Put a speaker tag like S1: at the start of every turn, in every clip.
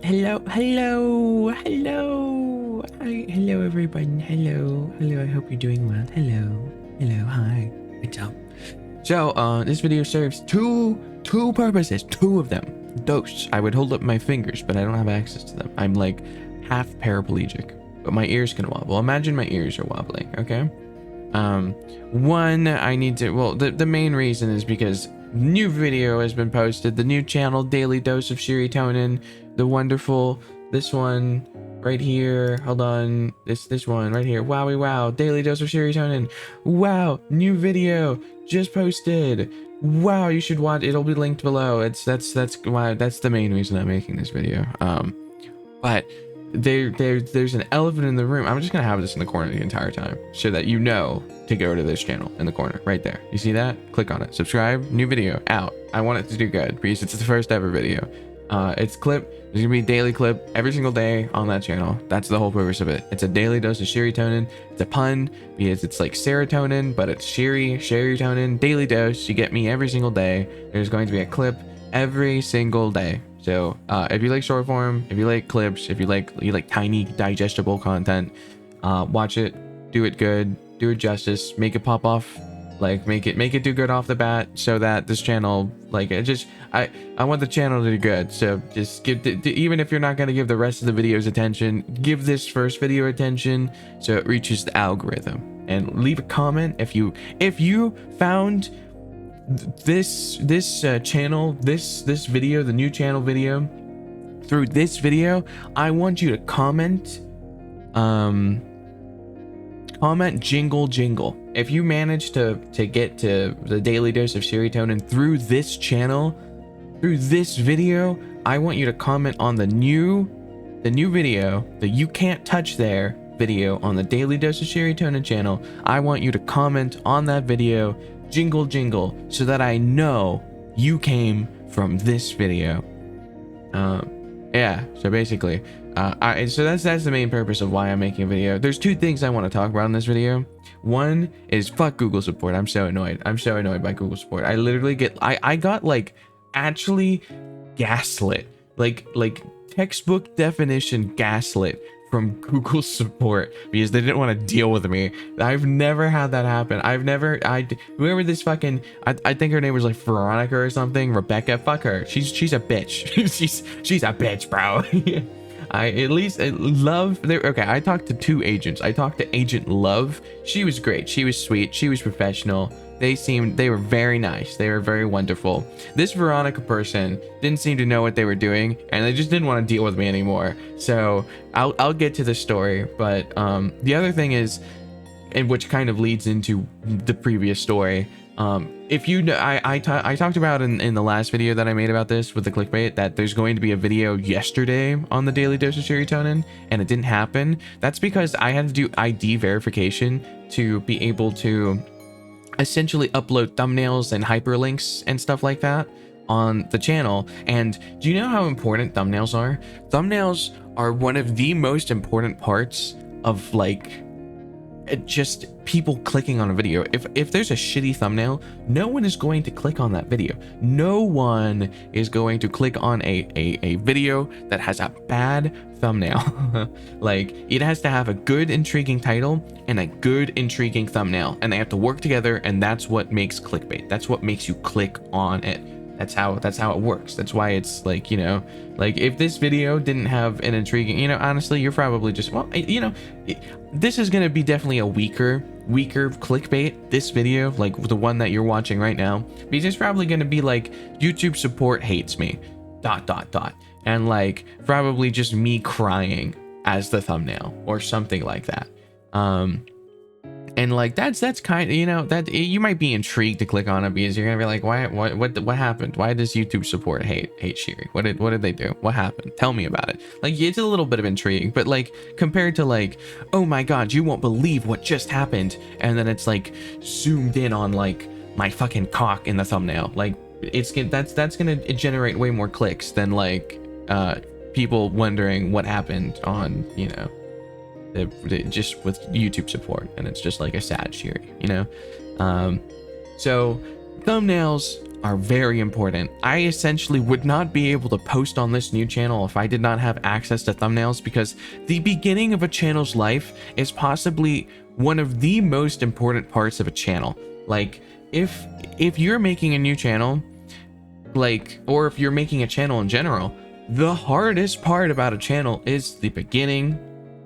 S1: Hello, everyone. Hello. I hope you're doing well. Hello. Hi. What's up? So, this video serves two purposes. Two of them. Those. I would hold up my fingers, but I don't have access to them. I'm like half paraplegic, but my ears can wobble. Imagine my ears are wobbling. Okay. One, I need to. Well, the main reason is because new video has been posted. The new channel, Daily Dose of Serotonin. The wonderful, this one right here. Hold on, this one right here. Wowie wow, Daily Dose of Serotonin. Wow, new video just posted. Wow, you should watch. It'll be linked below. That's why. That's the main reason I'm making this video. But there's an elephant in the room. I'm just gonna have this in the corner the entire time so that you know to go to this channel in the corner right there. You see that? Click on it. Subscribe. New video out. I want it to do good because it's the first ever video. It's clip. There's gonna be a daily clip every single day on that channel. That's the whole purpose of it. It's a daily dose of serotonin. It's a pun because it's like serotonin, but it's serotonin. Daily dose. You get me every single day. There's going to be a clip every single day. So if you like short form, if you like clips, if you like tiny digestible content, watch it, do it good, do it justice, make it pop off, like make it do good off the bat, so that this channel, like, I want the channel to do good. So just give even if you're not going to give the rest of the videos attention, give this first video attention so it reaches the algorithm. And leave a comment if you found this channel, this video, the new channel video, through this video. I want you to comment jingle. If you manage to get to the Daily Dose of Serotonin through this channel, through this video, I want you to comment on the new video, the You Can't Touch There video on the Daily Dose of Serotonin channel. I want you to comment on that video, jingle, so that I know you came from this video. Yeah, so basically, so that's the main purpose of why I'm making a video. There's two things I want to talk about in this video. One is fuck Google support. I'm so annoyed by Google support. I literally I got like actually gaslit, like textbook definition gaslit from Google support because they didn't want to deal with me. I've never had that happen. Whoever this fucking, I think her name was like Veronica or something, Rebecca, fuck her. She's a bitch. she's a bitch, bro. Okay, I talked to two agents. I talked to Agent Love. She was great. She was sweet. She was professional. They were very nice. They were very wonderful. This Veronica person didn't seem to know what they were doing, and they just didn't want to deal with me anymore. So I'll get to the story. But the other thing is, and which kind of leads into the previous story. If you know, I talked about in the last video that I made about this with the clickbait that there's going to be a video yesterday on the Daily Dose of Serotonin, and it didn't happen. That's because I had to do ID verification to be able to essentially upload thumbnails and hyperlinks and stuff like that on the channel. And do you know how important thumbnails are? Thumbnails are one of the most important parts of like just people clicking on a video. If there's a shitty thumbnail, no one is going to click on that video. No one is going to click on a video that has a bad thumbnail. Like, it has to have a good intriguing title and a good intriguing thumbnail, and they have to work together, and that's what makes clickbait. That's what makes you click on it. That's how it works. That's why it's like, you know, like if this video didn't have an intriguing, you know, honestly, you're probably just, well, you know, this is going to be definitely a weaker clickbait, this video, like the one that you're watching right now, because it's probably going to be like YouTube support hates me ... and like probably just me crying as the thumbnail or something like that. And like that's kind of, you know, that you might be intrigued to click on it because you're gonna be like, what happened? Why does YouTube support hate Shiri? What did they do? What happened? Tell me about it. Like, it's a little bit of intrigue, but like compared to like, oh my god, you won't believe what just happened, and then it's like zoomed in on like my fucking cock in the thumbnail. Like, that's gonna generate way more clicks than like people wondering what happened on, you know, just with YouTube support, and it's just like a sad Shiri, you know. So thumbnails are very important. I essentially would not be able to post on this new channel if I did not have access to thumbnails, because the beginning of a channel's life is possibly one of the most important parts of a channel. Like, if you're making a new channel, like, or if you're making a channel in general, the hardest part about a channel is the beginning.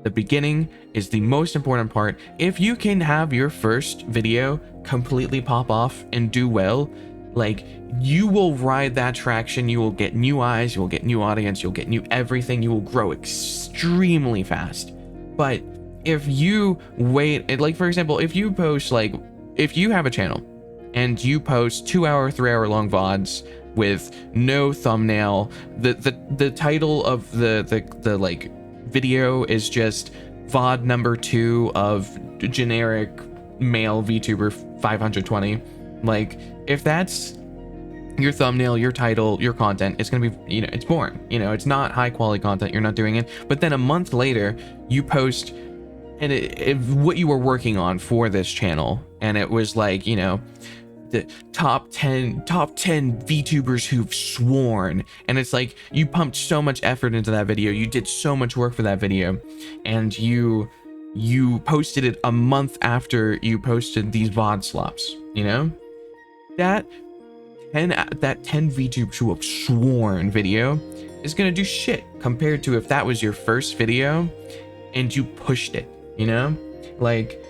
S1: The beginning is the most important part. If you can have your first video completely pop off and do well, like, you will ride that traction. You will get new eyes, you will get new audience, you'll get new everything. You will grow extremely fast. But if you wait, like, for example, if you post, like, if you have a channel and you post 2-hour, 3-hour long VODs with no thumbnail, the title of the like video is just VOD number 2 of generic male VTuber 520, like, if that's your thumbnail, your title, your content, it's gonna be, you know, it's boring. You know, it's not high quality content. You're not doing it. But then a month later, you post and what you were working on for this channel, and it was like, you know, the top 10 VTubers who've sworn, and it's like, you pumped so much effort into that video, you did so much work for that video, and you posted it a month after you posted these VOD slops. You know, that 10 VTubers who have sworn video is gonna do shit compared to if that was your first video and you pushed it, you know? Like,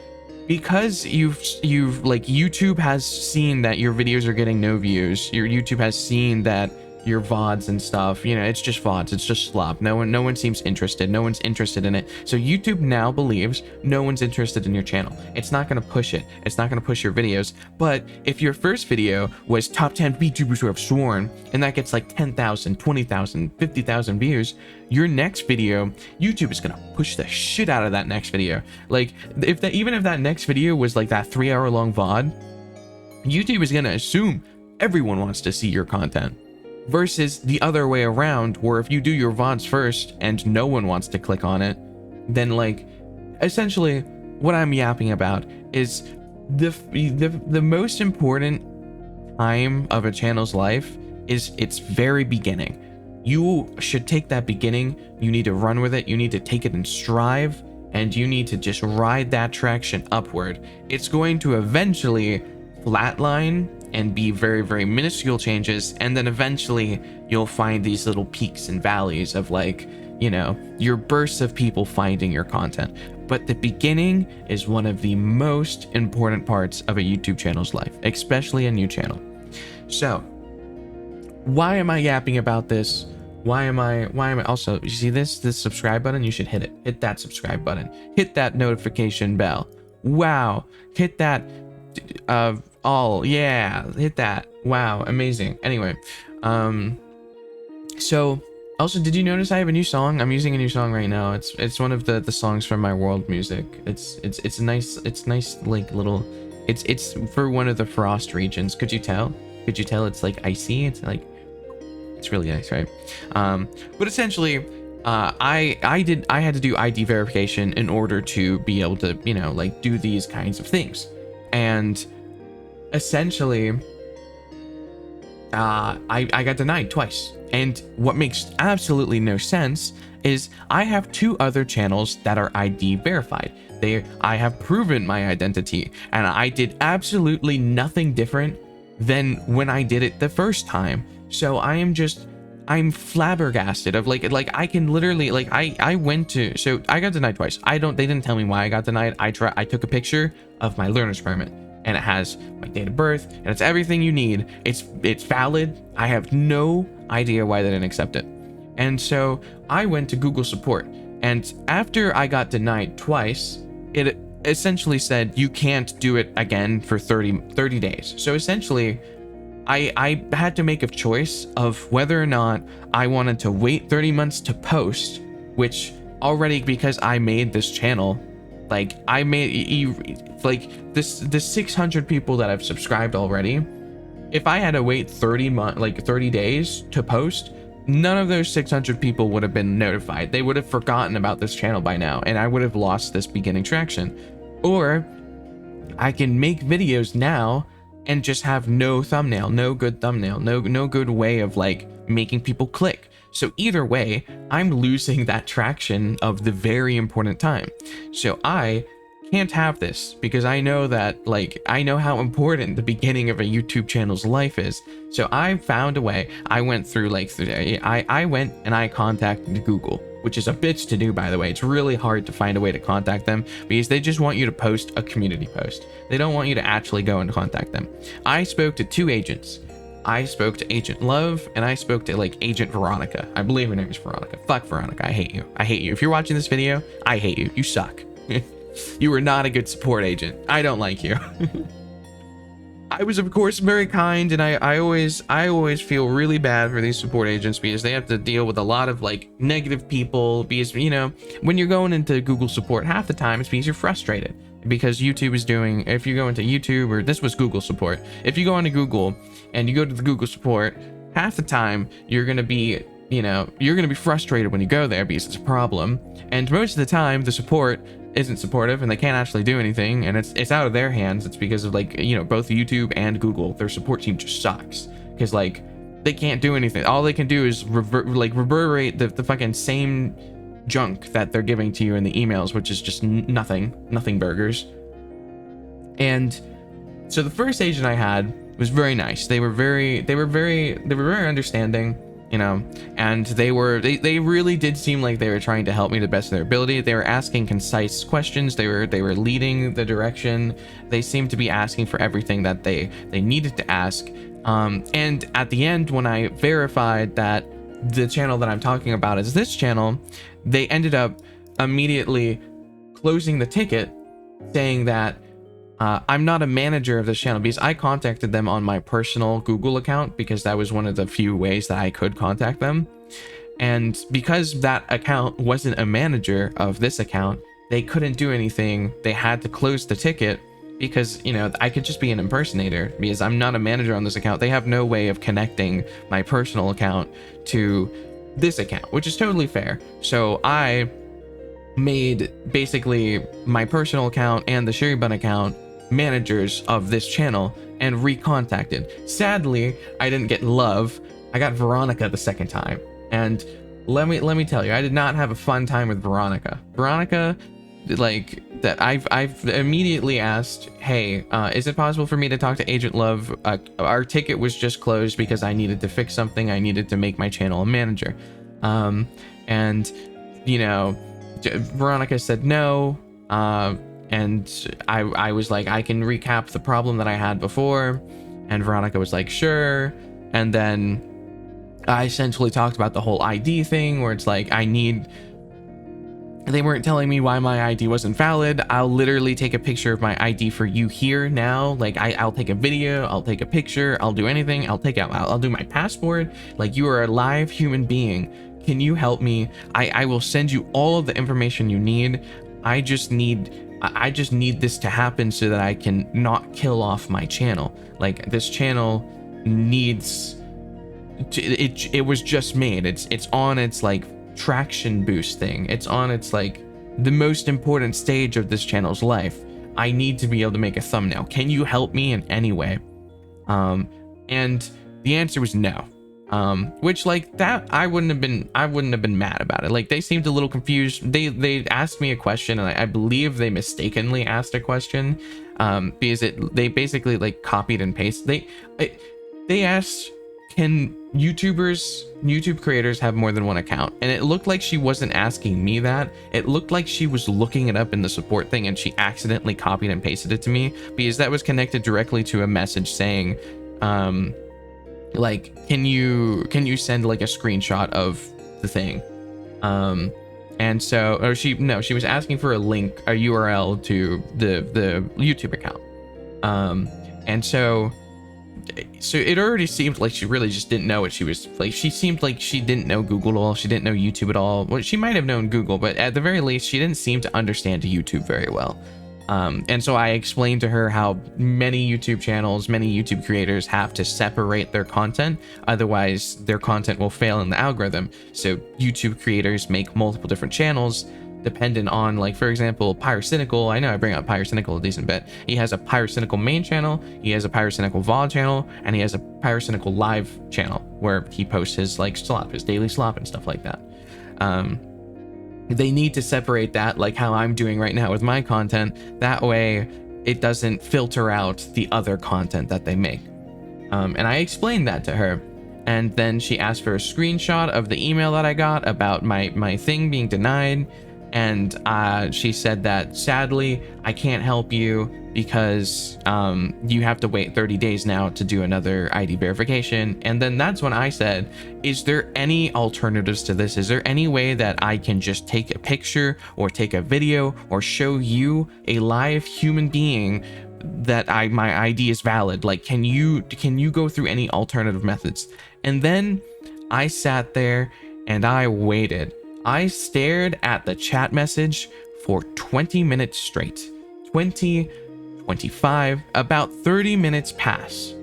S1: because you've like, YouTube has seen that your videos are getting no views, your YouTube has seen that your VODs and stuff, you know, it's just VODs, it's just slop. No one seems interested. No one's interested in it. So YouTube now believes no one's interested in your channel. It's not going to push it. It's not going to push your videos. But if your first video was top 10 VTubers who have sworn, and that gets like 10,000, 20,000, 50,000 views, your next video, YouTube is going to push the shit out of that next video. Like, even if that next video was like that 3-hour long VOD, YouTube is going to assume everyone wants to see your content. Versus the other way around, where if you do your VODs first and no one wants to click on it, then, like, essentially what I'm yapping about is the most important time of a channel's life is its very beginning. You should take that beginning, you need to run with it, you need to take it and strive, and you need to just ride that traction upward. It's going to eventually flatline and be very, very minuscule changes, and then eventually you'll find these little peaks and valleys of, like, you know, your bursts of people finding your content. But the beginning is one of the most important parts of a YouTube channel's life, especially a new channel. So why am I yapping about this? Why am I also, you see this subscribe button? You should hit it. Hit that subscribe button. Hit that notification bell. Wow. Hit that yeah, hit that. Wow, amazing. Anyway, so also, did you notice I have a new song? I'm using a new song right now. It's one of the songs from my world music. It's nice, like, little, it's for one of the frost regions. Could you tell it's like icy? It's like, it's really nice, right? But essentially, I had to do ID verification in order to be able to, you know, like, do these kinds of things. And essentially, I got denied twice. And what makes absolutely no sense is I have 2 other channels that are ID verified. I have proven my identity, and I did absolutely nothing different than when I did it the first time. So I'm flabbergasted of, like I can literally, like, so I got denied twice. They didn't tell me why I got denied. I took a picture of my learner's permit, and it has my date of birth, and it's everything you need. It's valid. I have no idea why they didn't accept it. And so I went to Google support, and after I got denied twice, it essentially said you can't do it again for 30 days. So essentially, I had to make a choice of whether or not I wanted to wait 30 months to post, which already, because I made this channel, like, I made, like, the 600 people that have subscribed already, if I had to wait 30 days to post, none of those 600 people would have been notified. They would have forgotten about this channel by now, and I would have lost this beginning traction. Or I can make videos now and just have no thumbnail, no good thumbnail, no good way of like making people click. So either way, I'm losing that traction of the very important time. So I can't have this, because I know that, like, I know how important the beginning of a YouTube channel's life is. So I found a way. I went through like, I went and I contacted Google, which is a bitch to do, by the way. It's really hard to find a way to contact them because they just want you to post a community post. They don't want you to actually go and contact them. I spoke to 2 agents. I spoke to Agent Love, and I spoke to like Agent Veronica. I believe her name is Veronica. Fuck Veronica. I hate you. I hate you. If you're watching this video, I hate you. You suck. You were not a good support agent. I don't like you. I was, of course, very kind, and I always feel really bad for these support agents because they have to deal with a lot of like negative people. Because, you know, when you're going into Google support, half the time it's because you're frustrated because YouTube is doing. If you go into YouTube, or this was Google support, if you go into Google and you go to the Google support, half the time you're gonna be, you know, you're gonna be frustrated when you go there because it's a problem, and most of the time the support isn't supportive and they can't actually do anything, and it's out of their hands. It's because of, like, you know, both YouTube and Google, their support team just sucks because, like, they can't do anything. All they can do is reverberate the fucking same junk that they're giving to you in the emails, which is just nothing burgers. And so the first agent I had was very nice. They were very understanding, you know, and they really did seem like they were trying to help me to the best of their ability. They were asking concise questions. They were leading the direction. They seemed to be asking for everything that they needed to ask. And at the end, when I verified that the channel that I'm talking about is this channel, they ended up immediately closing the ticket, saying that I'm not a manager of this channel, because I contacted them on my personal Google account because that was one of the few ways that I could contact them. And because that account wasn't a manager of this account, they couldn't do anything. They had to close the ticket because, you know, I could just be an impersonator because I'm not a manager on this account. They have no way of connecting my personal account to this account, which is totally fair. So I made basically my personal account and the Sherrybun account managers of this channel and recontacted. Sadly, I didn't get Love. I got Veronica the second time, and let me tell you, I did not have a fun time with Veronica. Veronica, like, that I've immediately asked, hey, is it possible for me to talk to Agent Love? Our ticket was just closed because I needed to fix something. I needed to make my channel a manager. And, you know, Veronica said no. And I was like, I can recap the problem that I had before. And Veronica was like, sure. And then I essentially talked about the whole ID thing, where it's like, they weren't telling me why my ID wasn't valid. I'll literally take a picture of my ID for you here now. Like, I'll take a video, I'll take a picture, I'll do anything. I'll do my passport. Like, you are a live human being. Can you help me? I will send you all of the information you need. I just need this to happen so that I can not kill off my channel. Like, this channel needs to, it was just made. It's on its like traction boost thing. It's on its like the most important stage of this channel's life. I need to be able to make a thumbnail. Can you help me in any way? And the answer was no. Which, like, that I wouldn't have been mad about it. Like, they seemed a little confused. They asked me a question, and I believe they mistakenly asked a question, because they basically like copied and pasted. They asked, can YouTube creators have more than one account? And it looked like she wasn't asking me that. It looked like she was looking it up in the support thing, and she accidentally copied and pasted it to me, because that was connected directly to a message saying, like, can you send like a screenshot of the thing? And so, or she was asking for a link, a URL to the YouTube account. And so it already seemed like she really just didn't know what she was like. She seemed like she didn't know Google at all. She didn't know YouTube at all. Well, she might have known Google, but at the very least, she didn't seem to understand YouTube very well. And so I explained to her how many YouTube channels, many YouTube creators have to separate their content, otherwise their content will fail in the algorithm. So YouTube creators make multiple different channels dependent on, like, for example, Pyrocynical. I know I bring up Pyrocynical a decent bit. He has a Pyrocynical main channel, he has a Pyrocynical VOD channel, and he has a Pyrocynical live channel where he posts his, like, slop, his daily slop and stuff like that. They need to separate that, like how I'm doing right now with my content. That way it doesn't filter out the other content that they make. And I explained that to her. And then she asked for a screenshot of the email that I got about my thing being denied. And she said that, sadly, I can't help you because you have to wait 30 days now to do another ID verification. And then that's when I said, is there any alternatives to this? Is there any way that I can just take a picture or take a video or show you a live human being that my ID is valid? Like, can you go through any alternative methods? And then I sat there and I waited. I stared at the chat message for 20 minutes straight. 20, 25, about 30 minutes pass.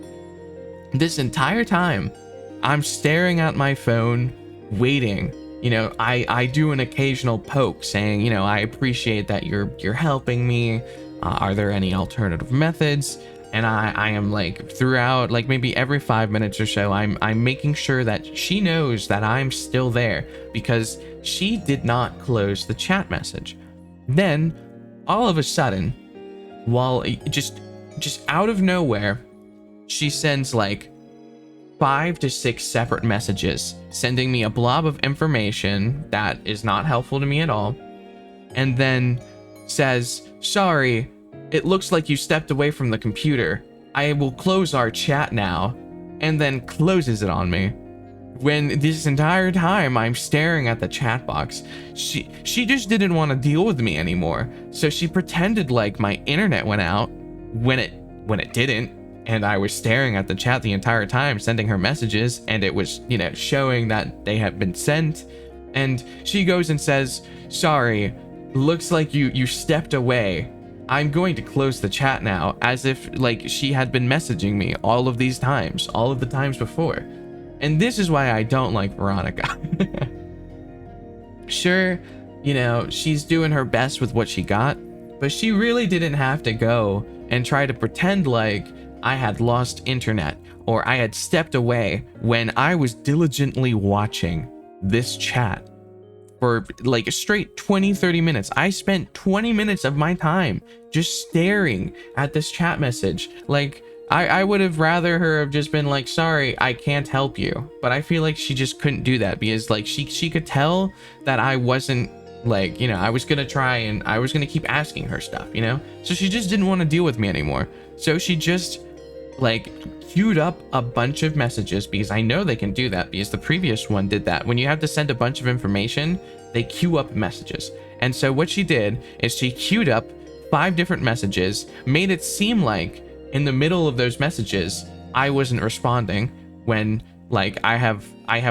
S1: This entire time, I'm staring at my phone, waiting. You know, I do an occasional poke saying, you know, I appreciate that you're helping me. Are there any alternative methods? And I am, like, throughout, like, maybe every 5 minutes or so, I'm making sure that she knows that I'm still there, because she did not close the chat message. Then all of a sudden, while just out of nowhere, she sends like 5 to 6 separate messages, sending me a blob of information that is not helpful to me at all, and then says, sorry, it looks like you stepped away from the computer. I will close our chat now, and then closes it on me. When this entire time I'm staring at the chat box, she just didn't want to deal with me anymore. So she pretended like my internet went out when it didn't, and I was staring at the chat the entire time, sending her messages, and it was, you know, showing that they have been sent. And she goes and says, sorry, looks like you stepped away. I'm going to close the chat now, as if like she had been messaging me all of these times, all of the times before. And this is why I don't like Veronica. Sure, you know, she's doing her best with what she got, but she really didn't have to go and try to pretend like I had lost internet or I had stepped away when I was diligently watching this chat for like a straight 20-30 minutes. I spent 20 minutes of my time just staring at this chat message. Like, I would have rather her have just been like, sorry, I can't help you. But I feel like she just couldn't do that, because like she could tell that I wasn't, like, you know, I was gonna try and I was gonna keep asking her stuff, you know? So she just didn't want to deal with me anymore. So she just like queued up a bunch of messages, because I know they can do that, because the previous one did that. When you have to send a bunch of information, they queue up messages. And so what she did is she queued up 5 different messages, made it seem like in the middle of those messages I wasn't responding, when like I have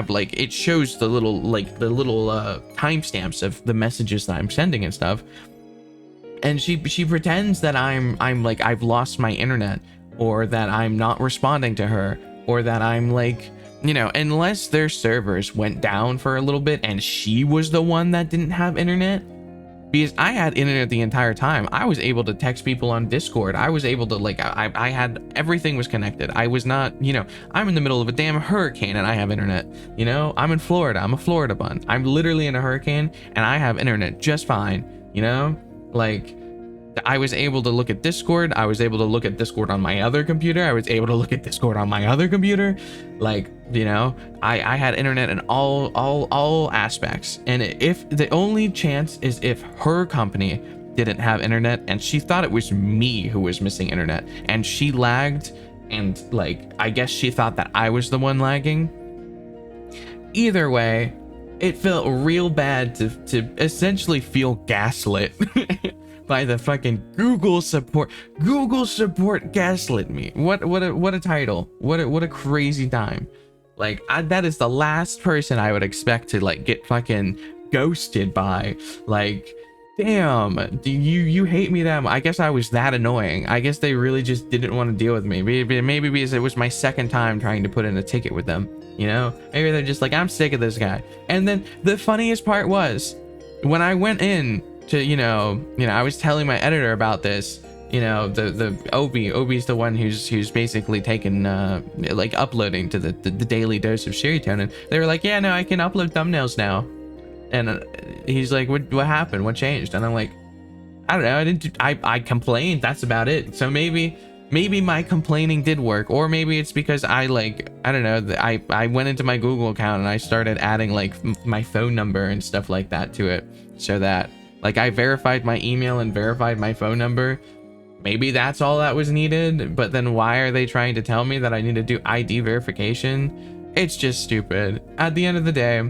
S1: like, it shows the little timestamps of the messages that I'm sending and stuff. And she pretends that I'm like I've lost my internet, or that I'm not responding to her, or that I'm like, you know, unless their servers went down for a little bit and she was the one that didn't have internet. Because I had internet the entire time. I was able to text people on Discord. I was able to, like, I had, everything was connected. I was not, you know, I'm in the middle of a damn hurricane and I have internet. You know, I'm in Florida. I'm a Florida bun. I'm literally in a hurricane and I have internet just fine. You know, like, I was able to look at Discord. I was able to look at Discord on my other computer. I was able to look at Discord on my other computer. Like, you know, I had internet in all aspects. And if the only chance is if her company didn't have internet and she thought it was me who was missing internet and she lagged, and like, I guess she thought that I was the one lagging. Either way, it felt real bad to essentially feel gaslit by the fucking Google support. Google support gaslit me. What a title. What a crazy time. Like, that is the last person I would expect to like get fucking ghosted by. Like, damn, do you hate me that much? I guess I was that annoying. I guess they really just didn't want to deal with me. Maybe because it was my second time trying to put in a ticket with them, you know? Maybe they're just like, I'm sick of this guy. And then the funniest part was, when I went in to, I was telling my editor about this, the Obi's the one who's basically taken, like uploading to the daily dose of serotonin. They were like, yeah, no, I can upload thumbnails now. And he's like, what happened? What changed? And I'm like, I don't know. I complained. That's about it. So maybe my complaining did work, or maybe it's because I don't know. I went into my Google account and I started adding like my phone number and stuff like that to it, so that like I verified my email and verified my phone number. Maybe that's all that was needed. But then why are they trying to tell me that I need to do ID verification? It's just stupid. At the end of the day,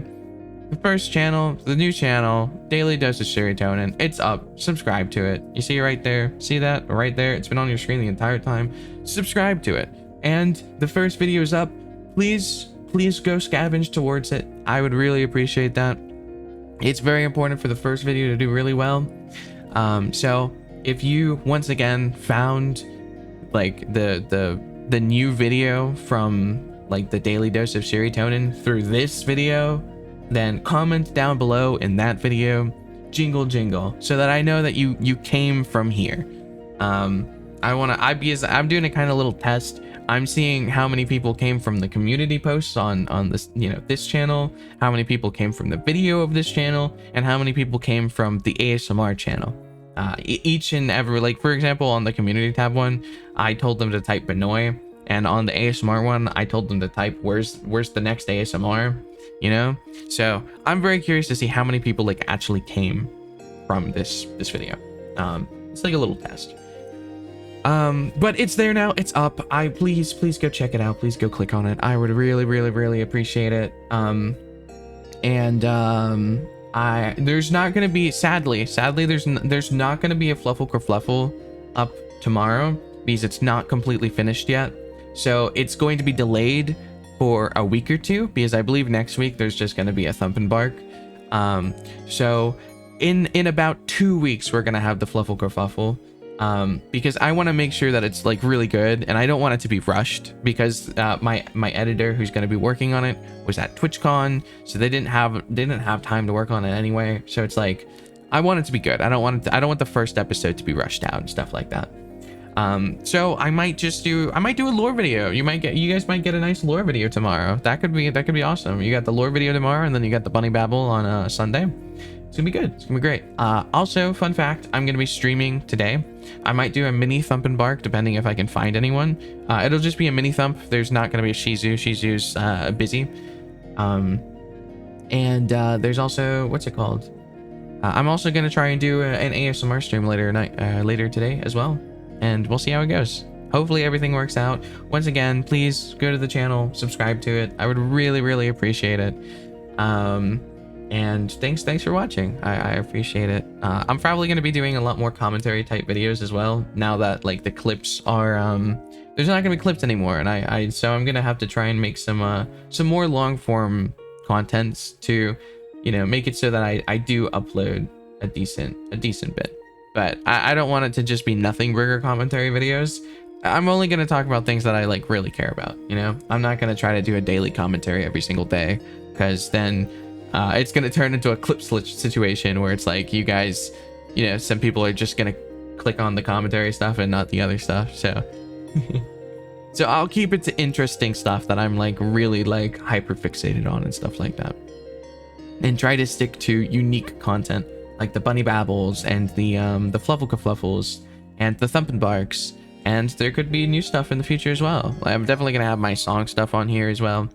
S1: the first channel, the new channel, Daily Dose of Serotonin, it's up. Subscribe to it. You see it right there? See that right there? It's been on your screen the entire time. Subscribe to it. And the first video is up. Please go scavenge towards it. I would really appreciate that. It's very important for the first video to do really well. So if you once again found like the new video from like the Daily Dose of Serotonin through this video, then comment down below in that video, jingle jingle, so that I know that you came from here. Because I'm doing a kind of little test. I'm seeing how many people came from the community posts on this, this channel, how many people came from the video of this channel, and how many people came from the ASMR channel. Each and every, like for example, on the community tab one, I told them to type Benoy, and on the ASMR one, I told them to type where's the next ASMR, So I'm very curious to see how many people like actually came from this video. It's like a little test. But it's there now. It's up. Please go check it out. Please go click on it. I would really appreciate it. There's not gonna be, sadly there's not gonna be a Fluffle Kerfluffle up tomorrow because it's not completely finished yet. So it's going to be delayed for a week or two, because I believe next week there's just going to be a Thump and Bark. So in about 2 weeks we're going to have the Fluffle Kerfuffle, because I want to make sure that it's like really good, and I don't want it to be rushed, because my editor who's going to be working on it was at TwitchCon, so they didn't have time to work on it anyway. So it's like, I want it to be good. I don't want the first episode to be rushed out and stuff like that. So I might do a lore video. You guys might get a nice lore video tomorrow. That could be awesome. You got the lore video tomorrow, and then you got the bunny babble on Sunday. It's gonna be good. It's gonna be great. Also, fun fact, I'm gonna be streaming today. I might do a mini Thump and Bark, depending if I can find anyone. It'll just be a mini Thump. There's not gonna be a Shizu. Shizu's busy. There's also, what's it called? I'm also gonna try and do an ASMR stream later today as well. And we'll see how it goes. Hopefully everything works out. Once again, please go to the channel, subscribe to it. I would really appreciate it. And thanks for watching. I appreciate it. I'm probably going to be doing a lot more commentary type videos as well, now that like the clips are there's not going to be clips anymore, and so I'm going to have to try and make some more long form contents to make it so that I do upload a decent bit. But I don't want it to just be nothing burger commentary videos. I'm only going to talk about things that I like really care about, I'm not going to try to do a daily commentary every single day, because then it's going to turn into a clip switch situation where it's like you guys, some people are just going to click on the commentary stuff and not the other stuff. So so I'll keep it to interesting stuff that I'm like really like hyper fixated on and stuff like that, and try to stick to unique content, like the bunny babbles and the Fluffle Kerfluffles and the Thump and Barks, and there could be new stuff in the future as well. I'm definitely gonna have my song stuff on here as well,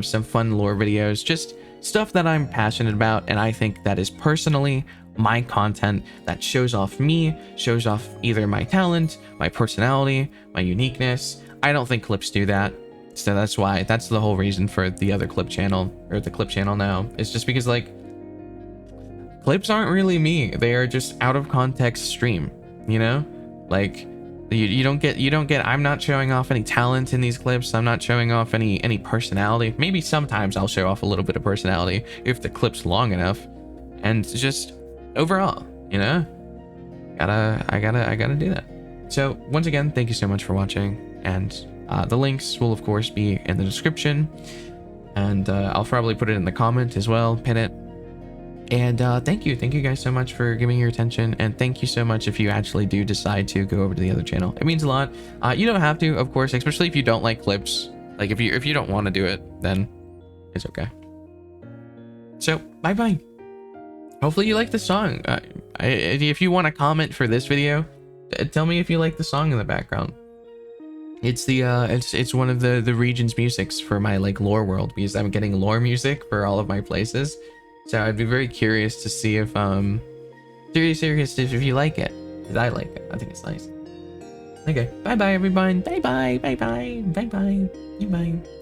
S1: some fun lore videos, just stuff that I'm passionate about, and I think that is personally my content that shows off me, shows off either my talent, my personality, my uniqueness. I don't think clips do that, so that's the whole reason for the other clip channel, or the clip channel now. It's just because like clips aren't really me. They are just out of context stream, like you don't get I'm not showing off any talent in these clips. I'm not showing off any personality. Maybe sometimes I'll show off a little bit of personality if the clip's long enough, and just overall, I gotta do that. So once again, thank you so much for watching, and the links will of course be in the description, and I'll probably put it in the comment as well, pin it. And thank you guys so much for giving your attention, and thank you so much if you actually do decide to go over to the other channel. It means a lot. You don't have to, of course, especially if you don't like clips. Like if you don't want to do it, then it's okay. So bye bye. Hopefully you like the song. If you want to comment for this video, tell me if you like the song in the background. It's the it's one of the region's musics for my like lore world, because I'm getting lore music for all of my places. So I'd be very curious to see if serious if you like it, because I like it. I think it's nice. Okay, bye bye everyone. Bye bye. Bye bye. Bye bye. Bye bye.